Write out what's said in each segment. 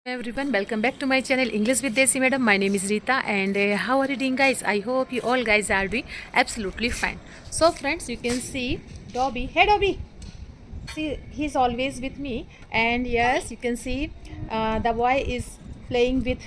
Everyone, welcome back to my channel English with Desi Madam. My name is Rita and how are you doing, guys? I hope you all guys are doing absolutely fine. So friends, you can see Dobby. Hey Dobby, see, he's always with me, and yes, you can see the boy is playing with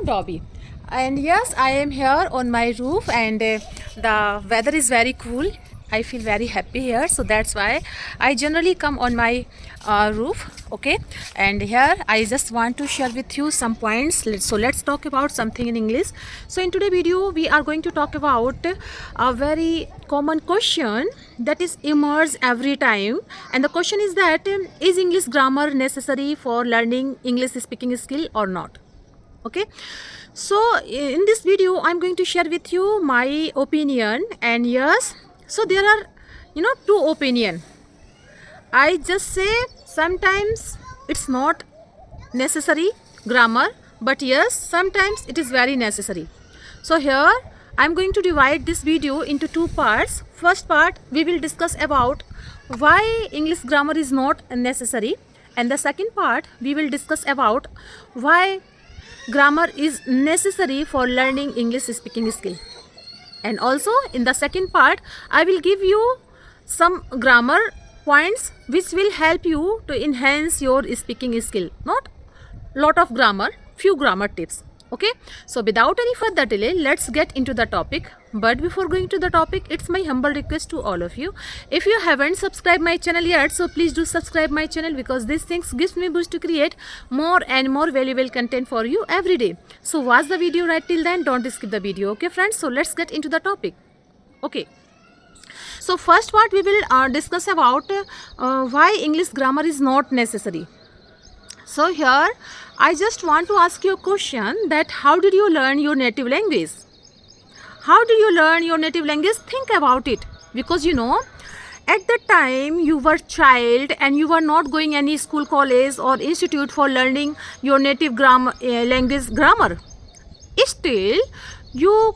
Dobby. And yes, I am here on my roof, and the weather is very cool. I feel very happy here, so that's why I generally come on my roof. Okay, and here I just want to share with you some points. So let's talk about something in English. So in today's video we are going to talk about a very common question that is emerge every time, and the question is that is English grammar necessary for learning English speaking skill or not? Okay, so in this video I'm going to share with you my opinion. And yes, so there are two opinion. I just say sometimes it's not necessary grammar, but yes, sometimes it is very necessary. So here I'm going to divide this video into two parts. First part we will discuss about why English grammar is not necessary, and the second part we will discuss about why grammar is necessary for learning English speaking skill. And also in the second part I will give you some grammar points which will help you to enhance your speaking skill. Not lot of grammar, few grammar tips. Okay, so without any further delay, let's get into the topic. But before going to the topic, it's my humble request to all of you, if you haven't subscribed my channel yet, so please do subscribe my channel, because these things gives me boost to create more and more valuable content for you every day. So watch the video right till then, don't skip the video. Okay friends, so let's get into the topic. Okay, so first part we will discuss about why English grammar is not necessary. So here I just want to ask you a question, that how did you learn your native language? How do you learn your native language? Think about it, because at the time you were child and you were not going any school, college or institute for learning your native language grammar. Still you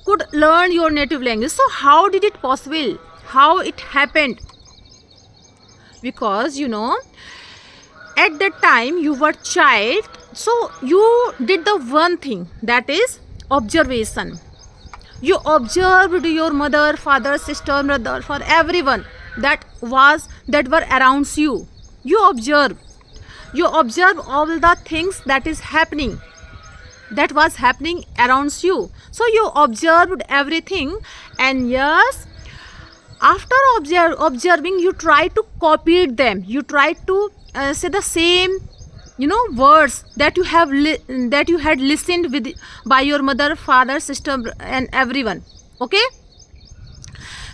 could learn your native language. So how did it possible? How it happened? Because at that time you were child, so you did the one thing, that is observation. You observed your mother, father, sister, brother, for everyone that were around you. You observe all the things that is happening, that was happening around you. So you observed everything, and yes, after observing you try to copy them. You try to say the same words that you have that you had listened with by your mother, father, sister and everyone. Okay,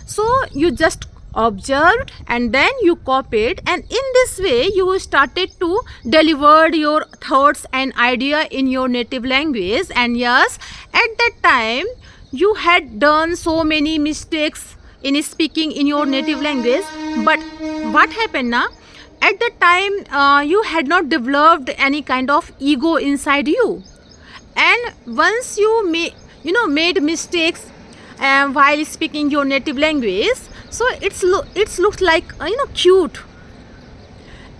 so you just observed and then you copied, and in this way you started to deliver your thoughts and idea in your native language. And yes, at that time you had done so many mistakes in speaking in your native language. But what happened now, at that time you had not developed any kind of ego inside you, and once you made mistakes while speaking your native language, so it's looked like cute.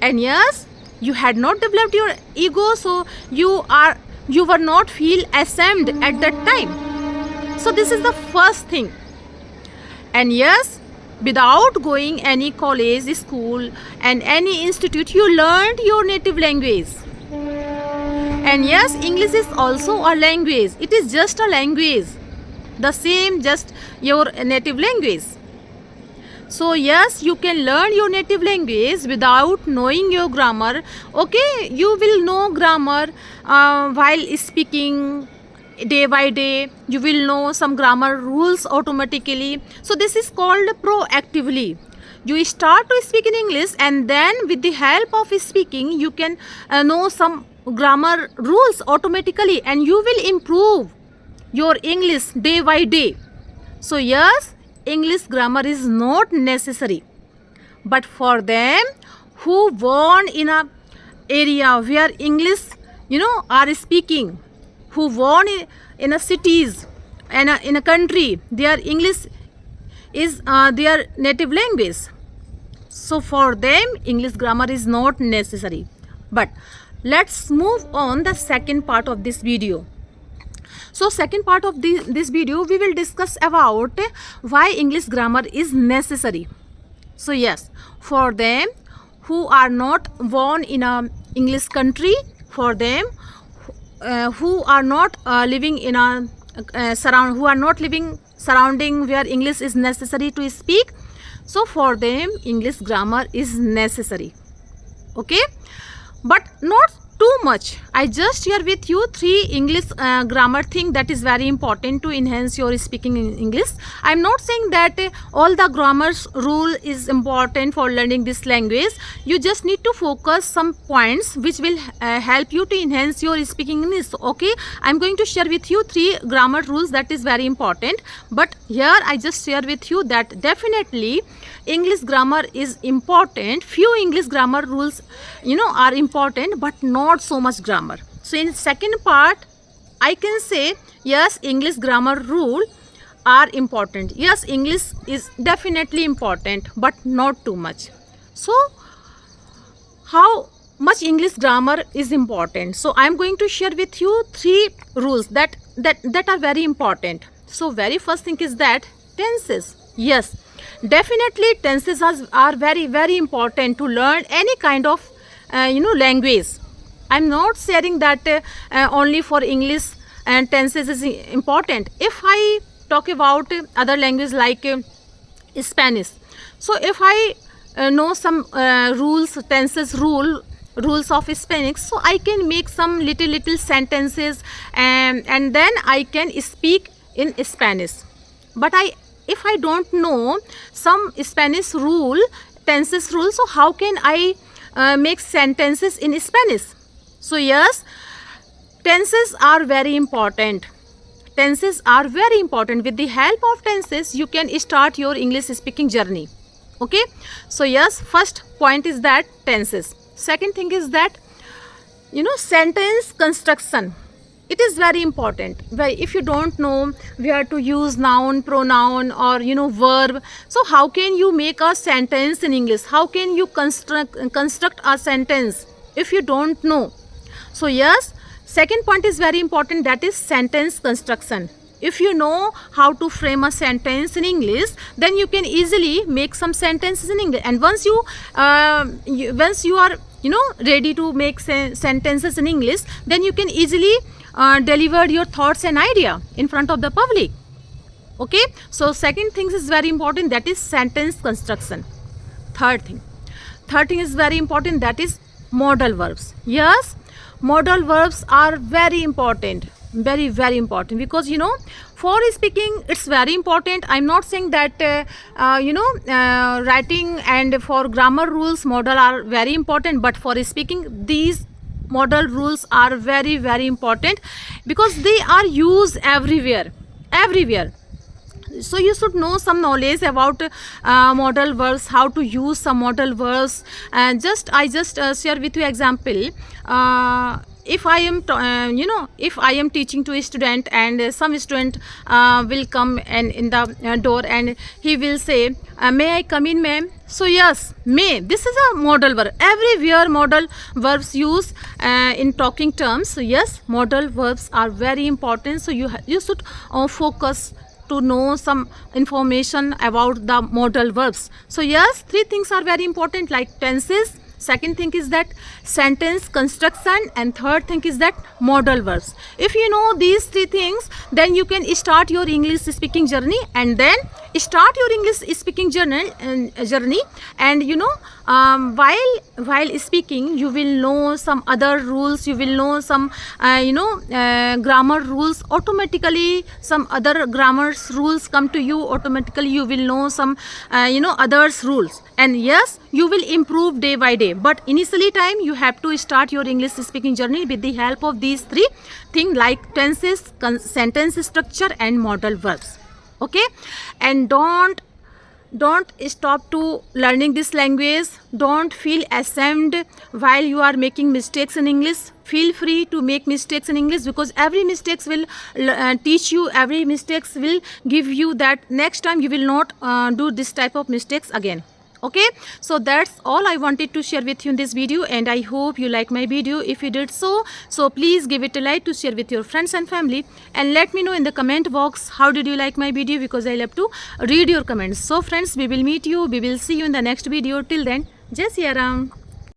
And yes, you had not developed your ego, so you were not feel ashamed at that time. So this is the first thing. And yes, without going any college, school and any institute, you learned your native language. And yes, English is also a language. It is just a language, the same just your native language. So yes, you can learn your native language without knowing your grammar. Okay, you will know grammar while speaking day by day. You will know some grammar rules automatically. So this is called proactively. You start to speak in English, and then with the help of speaking you can know some grammar rules automatically, and you will improve your English day by day. So yes, English grammar is not necessary, but for them who born in a area where English are speaking, who born in a cities and in a country, their English is their native language. So for them English grammar is not necessary. But let's move on the second part of this video. So second part of this video, we will discuss about why English grammar is necessary. So yes, for them who are not born in a English country, for them who are not living in a who are not living surrounding where English is necessary to speak, so for them English grammar is necessary. Okay, but not too much. I just share with you 3 English grammar thing that is very important to enhance your speaking in English. I am not saying that all the grammar rule is important for learning this language. You just need to focus some points which will help you to enhance your speaking English. Okay, I am going to share with you 3 grammar rules that is very important, but here I just share with you that definitely English grammar is important. Few English grammar rules are important, but not so much grammar. So in second part I can say yes, English grammar rule are important. Yes, English is definitely important, but not too much. So how much English grammar is important? So I am going to share with you 3 rules that are very important. So very first thing is that tenses. Yes, definitely tenses are very important to learn any kind of language. I'm not saying that only for English and tenses is important. If I talk about other language like Spanish, so if I know some rules of Spanish, so I can make some little sentences and then I can speak in Spanish. But if I don't know some Spanish tenses rule, so how can I make sentences in Spanish? So yes, tenses are very important. Tenses are very important. With the help of tenses, you can start your English speaking journey. Okay, so yes, first point is that tenses. Second thing is that sentence construction. It is very important. If you don't know where to use noun, pronoun, or verb, so how can you make a sentence in English? How can you construct a sentence if you don't know? So yes, second point is very important, that is sentence construction. If you know how to frame a sentence in English, then you can easily make some sentences in English. And once you are ready to make sentences in English, then you can easily deliver your thoughts and idea in front of the public. Okay, so second thing is very important, that is sentence construction. Third thing is very important, that is modal verbs. Yes, modal verbs are very important, very important, because for speaking it's very important. I'm not saying that writing and for grammar rules modal are very important, but for speaking these modal rules are very important, because they are used everywhere. So you should know some knowledge about modal verbs, how to use some modal verbs. And I just share with you example. If I am teaching to a student, and some student will come and in the door, and he will say, may I come in, ma'am? So yes, may, this is a modal verb. Everywhere modal verbs use in talking terms. So yes, modal verbs are very important. So you should focus to know some information about the modal verbs. So yes, 3 things are very important, like tenses. Second thing is that sentence construction, and third thing is that modal verbs. If you know these 3 things, then you can start your English speaking journey, and then start your English speaking journey. And while speaking, you will know some other rules. You will know some grammar rules automatically. Some other grammar rules come to you automatically. You will know some others rules, and yes, you will improve day by day. But initially time, you have to start your English speaking journey with the help of these 3 things, like tenses, sentence structure, and modal verbs. Okay, and don't stop to learning this language. Don't feel ashamed while you are making mistakes in English. Feel free to make mistakes in English, because every mistakes will teach you, every mistakes will give you that next time you will not do this type of mistakes again. Okay, so that's all I wanted to share with you in this video, and I hope you like my video. If you did so please give it a like, to share with your friends and family, and let me know in the comment box how did you like my video, because I love to read your comments. So friends, we will meet you, we will see you in the next video. Till then, Jai Siya Ram.